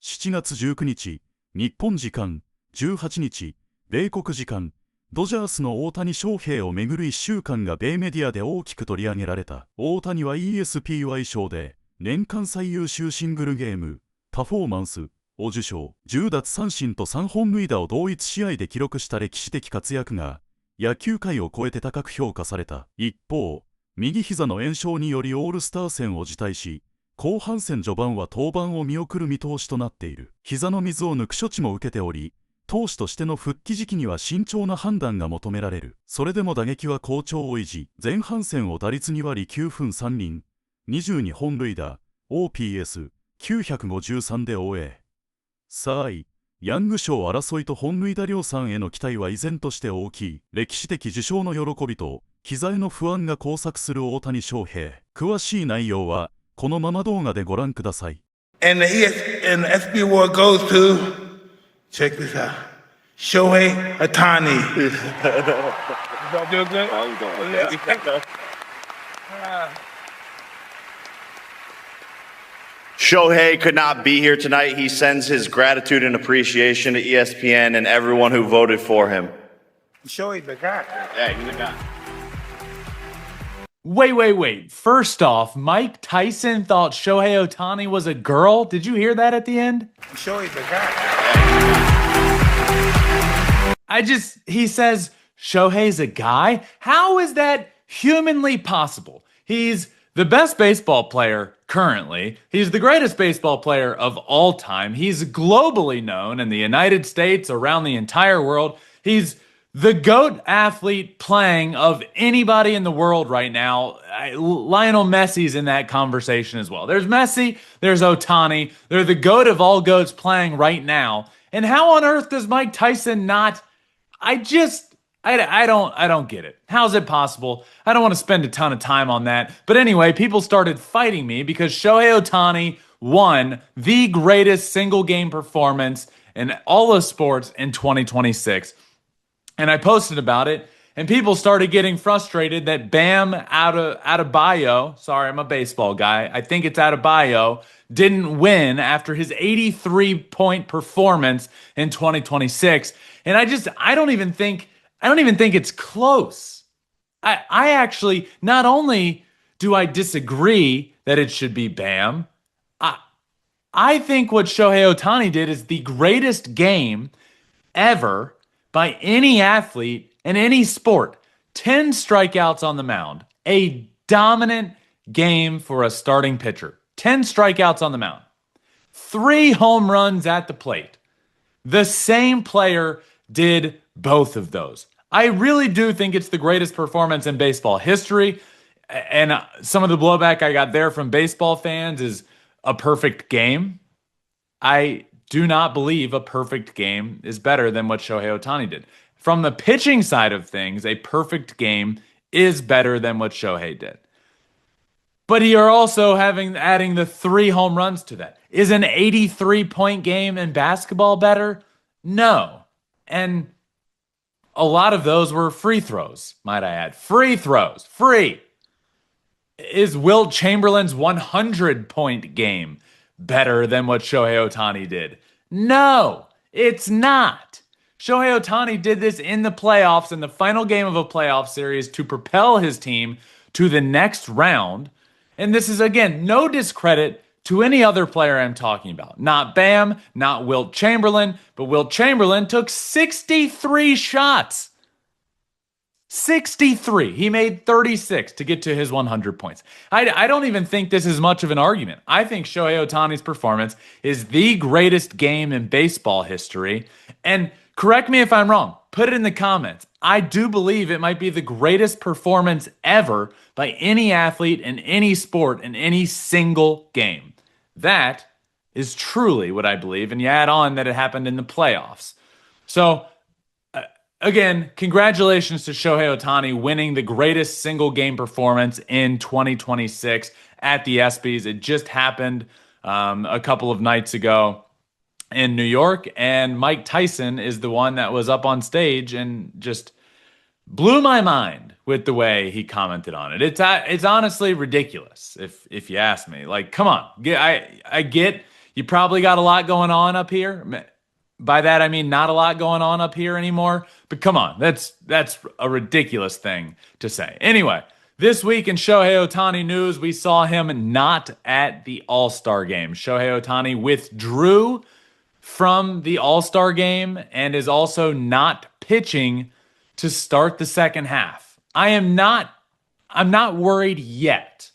7月19日、日本時間、18日、米国時間、ドジャースの大谷翔平をめぐる1週間が米メディアで大きく取り上げられた。大谷は ESPY 賞で、年間最優秀シングルゲーム、パフォーマンスを受賞。10奪三振と3本塁打を同一試合で記録した歴史的活躍が、野球界を超えて高く評価された。一方、右膝の炎症によりオールスター戦を辞退し、後半戦序盤は登板を見送る見通しとなっている。膝の水を抜く処置も受けており、投手としての復帰時期には慎重な判断が求められる。それでも打撃は好調を維持。前半戦を打率2割9分3厘、22本塁打、OPS953 で終え、サイ・ヤング賞争いと本塁打量産への期待は依然として大きい。歴史的受賞の喜びと膝への不安が交錯する大谷翔平。詳しい内容はこのまま動画でご覧ください。And the ESPY award goes to, check this out, Shohei Ohtani. Don't do good? Shohei could not be here tonight. He sends his gratitude and appreciation to ESPN and everyone who voted for him. Shohei's the guy. Yeah, he's the guy. Wait. First off, Mike Tyson thought Shohei Ohtani was a girl. Did you hear that at the end? Shohei's the guy. He says Shohei's a guy? How is that humanly possible? He's the best baseball player currently. He's the greatest baseball player of all time. He's globally known in the United States, around the entire world. He's the GOAT athlete playing of anybody in the world right now. Lionel Messi's in that conversation as well. There's Messi, there's Ohtani. They're the GOAT of all GOATs playing right now. And how on earth does Mike Tyson not? I don't get it. How's it possible? I don't want to spend a ton of time on that. But anyway, people started fighting me because Shohei Ohtani won the greatest single game performance in all of sports in 2026. And I posted about it, and people started getting frustrated that Bam Adebayo, sorry, I'm a baseball guy, I think it's Adebayo, didn't win after his 83-point performance in 2026. And I don't even think it's close. I actually, not only do I disagree that it should be Bam, I think what Shohei Ohtani did is the greatest game ever by any athlete in any sport. 10 strikeouts on the mound. A dominant game for a starting pitcher. 10 strikeouts on the mound. 3 home runs at the plate. The same player did both of those. I really do think it's the greatest performance in baseball history. And some of the blowback I got there from baseball fans is a perfect game. I do not believe a perfect game is better than what Shohei Ohtani did. From the pitching side of things, a perfect game is better than what Shohei did. But you're also adding the 3 home runs to that. Is an 83-point game in basketball better? No. And a lot of those were free throws, might I add. Free throws. Free. Is Wilt Chamberlain's 100-point game better than what Shohei Ohtani did? No, it's not. Shohei Ohtani did this in the playoffs, in the final game of a playoff series, to propel his team to the next round. And this is, again, no discredit to any other player I'm talking about. Not Bam, not Wilt Chamberlain, but Wilt Chamberlain took 63 shots. 63. He made 36 to get to his 100 points. I don't even think this is much of an argument. I think Shohei Ohtani's performance is the greatest game in baseball history. And correct me if I'm wrong. Put it in the comments. I do believe it might be the greatest performance ever by any athlete in any sport in any single game. That is truly what I believe. And you add on that it happened in the playoffs. So, again, congratulations to Shohei Ohtani winning the greatest single game performance in 2026 at the ESPYs. It just happened a couple of nights ago in New York, and Mike Tyson is the one that was up on stage and just blew my mind with the way he commented on it. It's honestly ridiculous if you ask me. Like, come on, I get You probably got a lot going on up here. By that, I mean not a lot going on up here anymore. But come on, that's a ridiculous thing to say. Anyway, this week in Shohei Ohtani news, we saw him not at the All-Star game. Shohei Ohtani withdrew from the All-Star game and is also not pitching to start the second half. I'm not worried yet,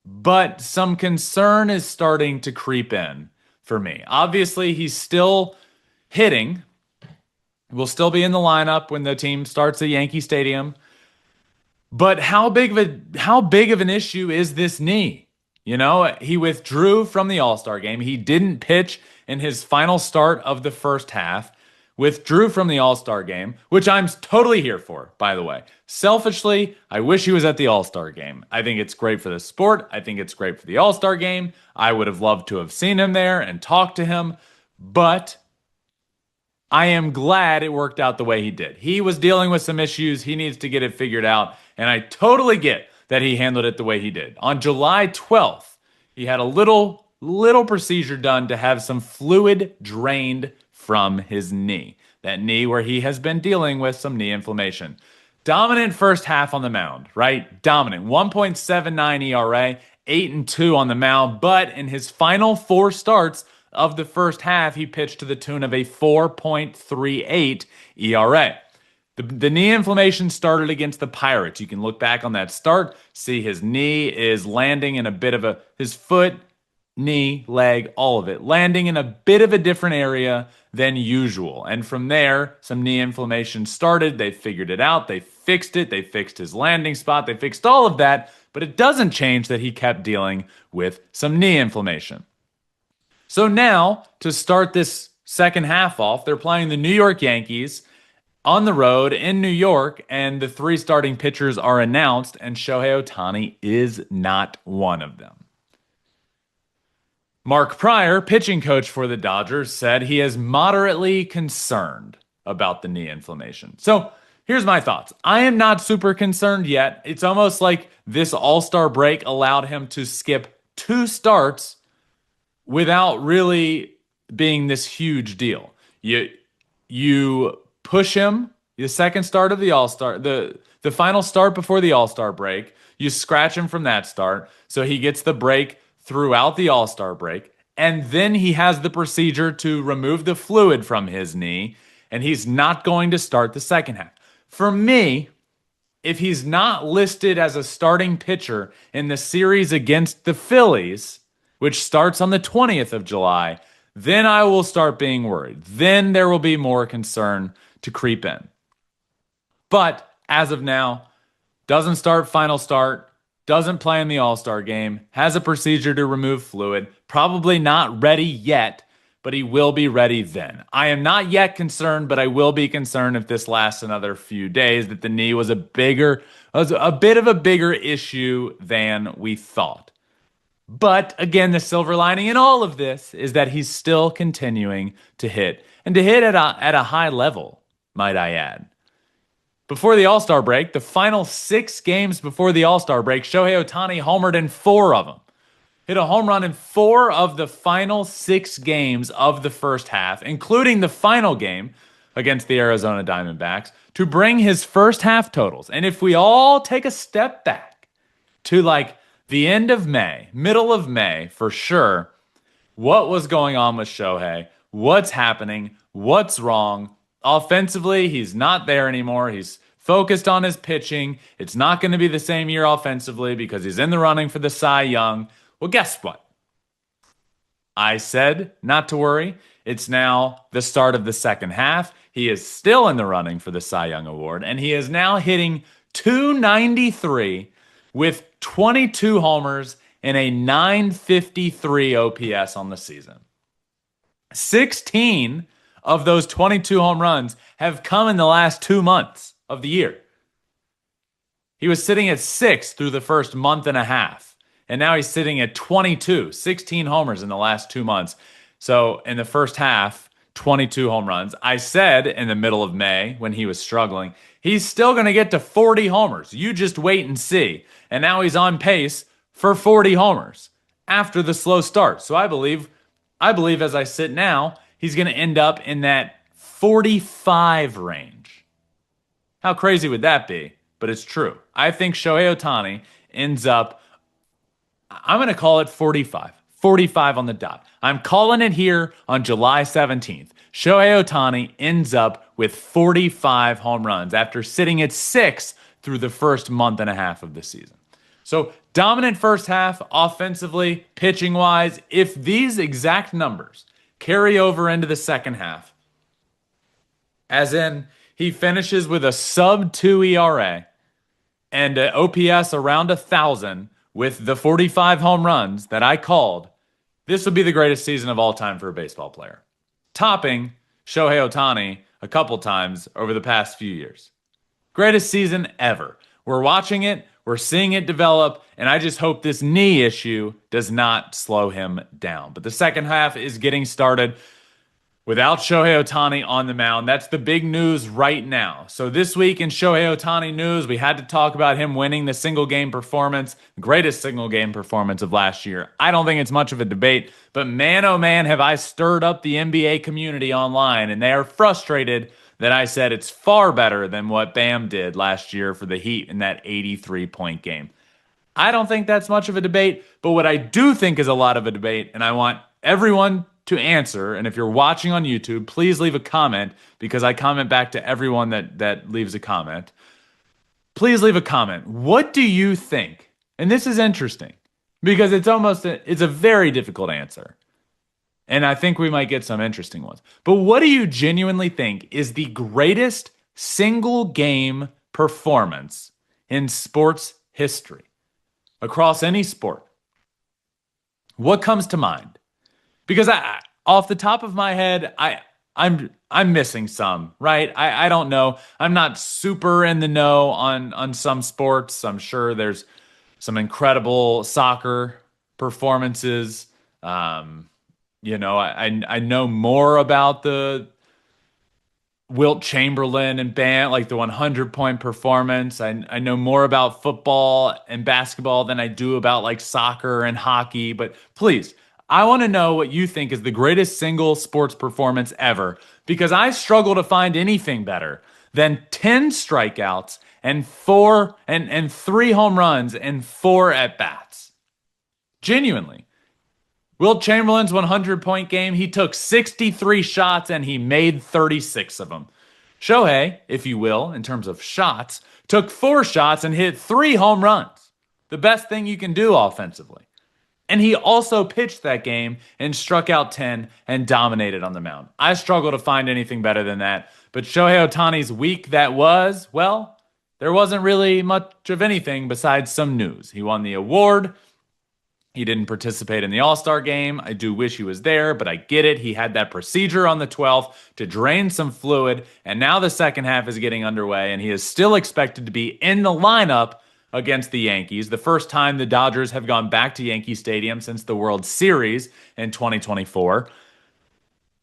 but some concern is starting to creep in for me. Obviously, he's still hitting. Will still be in the lineup when the team starts at Yankee Stadium. But how big of an issue is this knee? You know, he withdrew from the All-Star game. He didn't pitch in his final start of the first half. Withdrew from the All-Star game, which I'm totally here for, by the way. Selfishly, I wish he was at the All-Star game. I think it's great for the sport. I think it's great for the All-Star game. I would have loved to have seen him there and talked to him, but I am glad it worked out the way he did. He was dealing with some issues. He needs to get it figured out, and I totally get that he handled it the way he did. On July 12th, he had a little procedure done to have some fluid drained from his knee. That knee where he has been dealing with some knee inflammation. Dominant first half on the mound, right? Dominant. 1.79 ERA, 8-2 on the mound, but in his final 4 starts of the first half, he pitched to the tune of a 4.38 ERA. The knee inflammation started against the Pirates. You can look back on that start, see his knee is landing in a bit of his foot, knee, leg, all of it, landing in a bit of a different area than usual. And from there, some knee inflammation started. They figured it out. They fixed it. They fixed his landing spot. They fixed all of that. But it doesn't change that he kept dealing with some knee inflammation. So now, to start this second half off, they're playing the New York Yankees on the road in New York, and the 3 starting pitchers are announced, and Shohei Ohtani is not one of them. Mark Pryor, pitching coach for the Dodgers, said he is moderately concerned about the knee inflammation. So here's my thoughts. I am not super concerned yet. It's almost like this All-Star break allowed him to skip 2 starts without really being this huge deal. You push him, the second start of the All-Star, the final start before the All-Star break, you scratch him from that start, so he gets the break throughout the All-Star break, and then he has the procedure to remove the fluid from his knee, and he's not going to start the second half. For me, if he's not listed as a starting pitcher in the series against the Phillies, which starts on the 20th of July, then I will start being worried. Then there will be more concern to creep in. But as of now, doesn't start final start, doesn't play in the All-Star game, has a procedure to remove fluid, probably not ready yet, but he will be ready then. I am not yet concerned, but I will be concerned if this lasts another few days, that the knee was a bit of a bigger issue than we thought. But again, the silver lining in all of this is that he's still continuing to hit, and to hit at a high level, might I add. Before the All-Star break, the final 6 games before the All-Star break, Shohei Ohtani homered in 4 of them. Hit a home run in 4 of the final 6 games of the first half, including the final game against the Arizona Diamondbacks, to bring his first half totals. And if we all take a step back to like the end of May, middle of May for sure, what was going on with Shohei? What's happening? What's wrong? Offensively, he's not there anymore. He's focused on his pitching. It's not going to be the same year offensively because he's in the running for the Cy Young. Well, guess what? I said not to worry. It's now the start of the second half. He is still in the running for the Cy Young Award, and he is now hitting .293 with 22 homers and a .953 OPS on the season. 16 of those 22 home runs have come in the last 2 months of the year. He was sitting at 6 through the first month and a half, and now he's sitting at 22, 16 homers in the last 2 months. So in the first half, 22 home runs. I said in the middle of May when he was struggling, he's still going to get to 40 homers. You just wait and see. And now he's on pace for 40 homers after the slow start. So I believe I believe as I sit now, he's going to end up in that 45 range. How crazy would that be? But it's true. I think Shohei Ohtani ends up, I'm going to call it 45. 45 on the dot. I'm calling it here on July 17th. Shohei Ohtani ends up with 45 home runs after sitting at 6 through the first month and a half of the season. So dominant first half offensively, pitching-wise. If these exact numbers carry over into the second half, as in he finishes with a sub-2 ERA and an OPS around 1,000 with the 45 home runs that I called, this would be the greatest season of all time for a baseball player, topping Shohei Ohtani a couple times over the past few years. Greatest season ever. We're watching it, we're seeing it develop, and I just hope this knee issue does not slow him down. But the second half is getting started without Shohei Ohtani on the mound. That's the big news right now. So this week in Shohei Ohtani news, we had to talk about him winning the single game performance, greatest single game performance of last year. I don't think it's much of a debate, but man, oh man, have I stirred up the NBA community online, and they are frustrated that I said it's far better than what Bam did last year for the Heat in that 83-point game. I don't think that's much of a debate, but what I do think is a lot of a debate, and I want everyone to answer, and if you're watching on YouTube, please leave a comment, because I comment back to everyone that leaves a comment. Please leave a comment. What do you think? And this is interesting, because it's a very difficult answer. And I think we might get some interesting ones. But what do you genuinely think is the greatest single game performance in sports history? Across any sport. What comes to mind? Because off the top of my head, I'm missing some, right? I don't know. I'm not super in the know on some sports. I'm sure there's some incredible soccer performances. I know more about the Wilt Chamberlain and Bam, like the 100-point performance. I know more about football and basketball than I do about like soccer and hockey. But please, I want to know what you think is the greatest single sports performance ever, because I struggle to find anything better than 10 strikeouts and 3 home runs and 4 at-bats. Genuinely. Wilt Chamberlain's 100-point game, he took 63 shots and he made 36 of them. Shohei, if you will, in terms of shots, took 4 shots and hit 3 home runs. The best thing you can do offensively. And he also pitched that game and struck out 10 and dominated on the mound. I struggle to find anything better than that. But Shohei Ohtani's week that was, well, there wasn't really much of anything besides some news. He won the award. He didn't participate in the All-Star game. I do wish he was there, but I get it. He had that procedure on the 12th to drain some fluid, and now the second half is getting underway, and he is still expected to be in the lineup against the Yankees, the first time the Dodgers have gone back to Yankee Stadium since the World Series in 2024.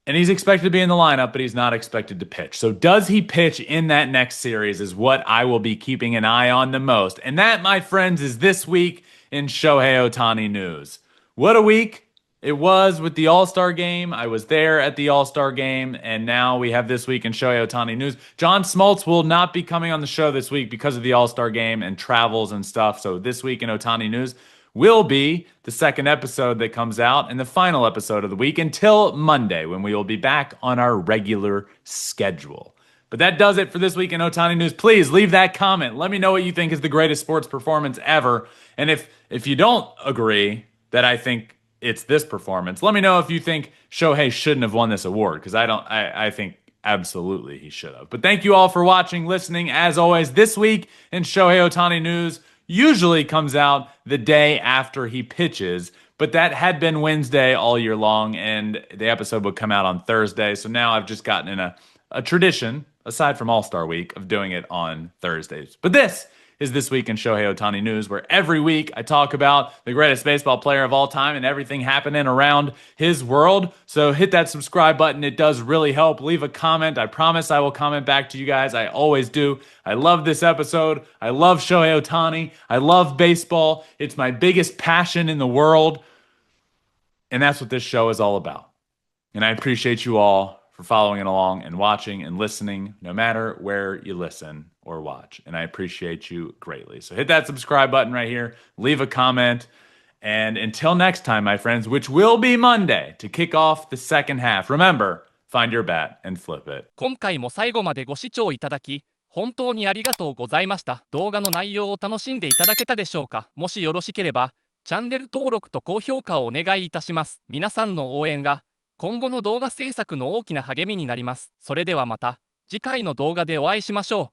And he's expected to be in the lineup, but he's not expected to pitch. So does he pitch in that next series is what I will be keeping an eye on the most. And that, my friends, is this week in Shohei Ohtani news. What a week it was with the All-Star game. I was there at the All-Star game, and now we have this week in Shohei Ohtani news. John Smoltz will not be coming on the show this week because of the All-Star game and travels and stuff. So this week in Ohtani news will be the second episode that comes out and the final episode of the week until Monday, when we will be back on our regular schedule. But that does it for this week in Ohtani news. Please leave that comment. Let me know what you think is the greatest sports performance ever. And if you don't agree that I think it's this performance, let me know if you think Shohei shouldn't have won this award, because I think absolutely he should have. But thank you all for watching, listening. As always, this week in Shohei Ohtani news usually comes out the day after he pitches, but that had been Wednesday all year long, and the episode would come out on Thursday. So now I've just gotten in a tradition, aside from All-Star Week, of doing it on Thursdays. But this is This Week in Shohei Ohtani News, where every week I talk about the greatest baseball player of all time and everything happening around his world. So hit that subscribe button. It does really help. Leave a comment. I promise I will comment back to you guys. I always do. I love this episode. I love Shohei Ohtani. I love baseball. It's my biggest passion in the world. And that's what this show is all about. And I appreciate you all for following along and watching and listening, no matter where you listen or watch. And I appreciate you greatly. So hit that subscribe button right here, leave a comment. And until next time, my friends, which will be Monday to kick off the second half, remember, find your bat and flip it. 今回も最後までご視聴いただき本当にありがとうございました。動画の内容を楽しんでいただけたでしょうか。もしよろしければチャンネル登録と高評価をお願いいたします。皆さんの応援が今後の動画制作の大きな励みになります。それではまた次回の動画でお会いしましょう。